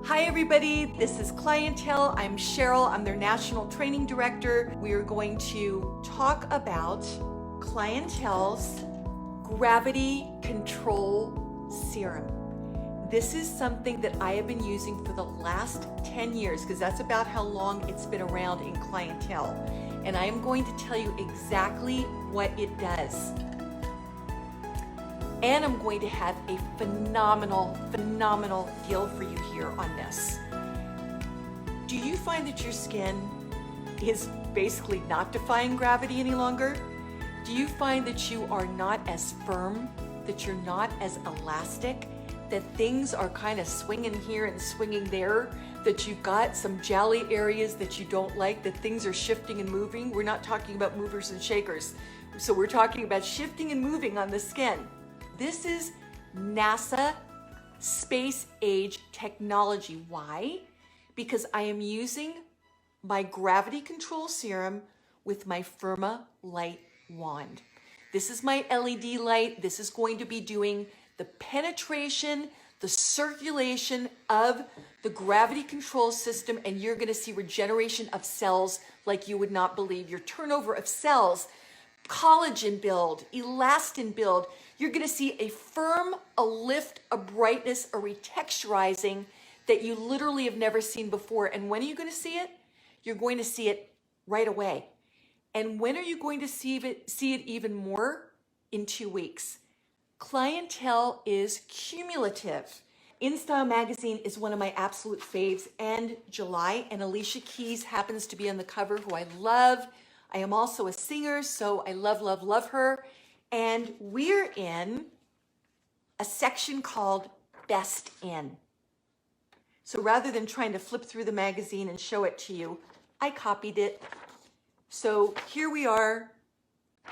Hi everybody, this is Clientele. I'm Sheryl, I'm their National Training Director. We are going to talk about Clientele's Gravity Control Serum. This is something that I have been using for the last 10 years because that's about how long it's been around in Clientele. And I am going to tell you exactly what it does. And I'm going to have a phenomenal deal for you here on this. Do you find that your skin is basically not defying gravity any longer? Do you find that you are not as firm, that you're not as elastic, that things are kind of swinging here and swinging there, that you've got some jolly areas that you don't like, that things are shifting and moving? We're not talking about movers and shakers. So we're talking about shifting and moving on the skin. This is NASA space age technology. Why? Because I am using my gravity control serum with my Firma light wand. This is my LED light. This is going to be doing the penetration, the circulation of the gravity control system, and you're going to see regeneration of cells like you would not believe. Your turnover of cells, collagen build, elastin build. You're going to see a firm, a lift, a brightness, a retexturizing that you literally have never seen before. And when are you going to see it? You're going to see it right away. And when are you going to see it even more? In 2 weeks. Clientele is cumulative. InStyle magazine is one of my absolute faves, and July, and Alicia Keys happens to be on the cover, who I love. I am also a singer, so I love her. And we're in a section called Best In. So rather than trying to flip through the magazine and show it to you, I copied it. So here we are,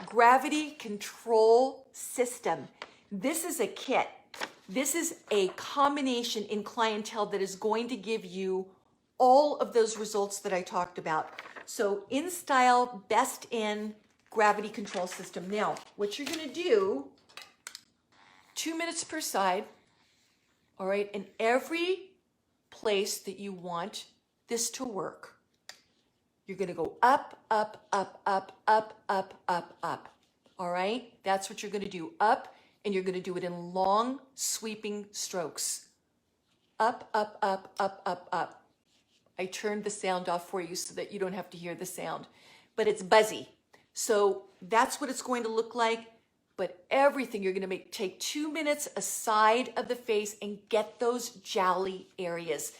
Gravity Control System. This is a kit. This is a combination in Clientele that is going to give you all of those results that I talked about. So InStyle Best In Gravity Control System. Now, what you're going to do, 2 minutes per side, all right, in every place that you want this to work. You're going to go up, up, all right? That's what you're going to do, up, and you're going to do it in long, sweeping strokes. Up. I turned the sound off for you so that you don't have to hear the sound, but it's buzzy. So that's what it's going to look like. But everything you're going to take 2 minutes aside of the face and get those jowly areas.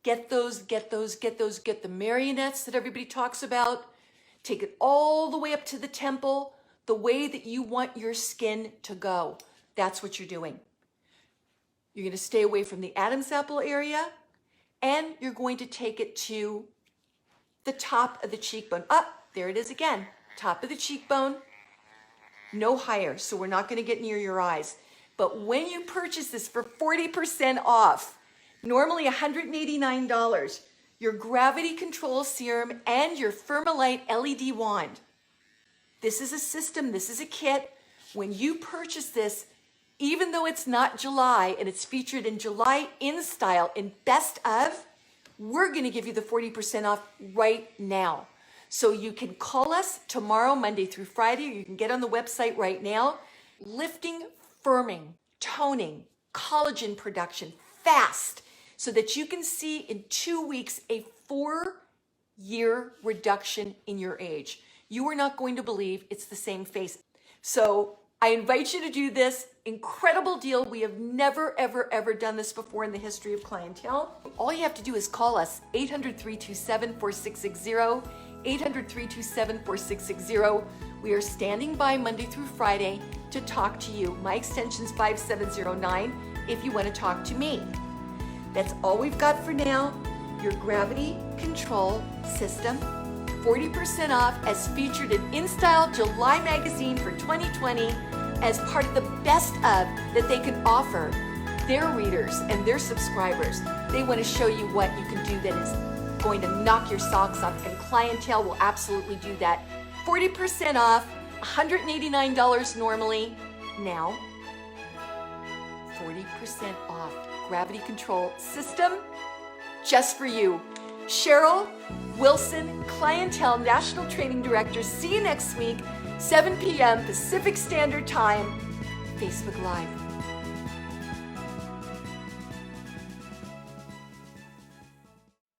Get the marionettes that everybody talks about. Take it all the way up to the temple, the way that you want your skin to go. That's what you're doing. You're going to stay away from the Adam's apple area, and you're going to take it to the top of the cheekbone. Up, there it is again. Top of the cheekbone, no higher, so we're not going to get near your eyes. But when you purchase this for 40% off, normally $189, your gravity control serum and your Firmalite LED wand. This is a system, this is a kit. When you purchase this, even though it's not July and it's featured in July InStyle in Best Of, we're going to give you the 40% off right now. So you can call us tomorrow, Monday through Friday, or you can get on the website right now. Lifting, firming, toning, collagen production, fast, so that you can see in 2 weeks a 4-year reduction in your age. You are not going to believe it's the same face. So I invite you to do this incredible deal. We have never, ever done this before in the history of Clientele. All you have to do is call us 800-327-4660, 800-327-4660. We are standing by Monday through Friday to talk to you. My extension is 5709 if you want to talk to me. That's all we've got for now. Your gravity control system, 40% off, as featured in InStyle July magazine for 2020 as part of the best of that they can offer their readers and their subscribers. They want to show you what you can do that is going to knock your socks off, and Clientele will absolutely do that. 40% off, $189 normally. Now, 40% off. Gravity control system just for you. Sheryl Wilson, Clientele National Training Director. See you next week, 7 p.m. Pacific Standard Time, Facebook Live.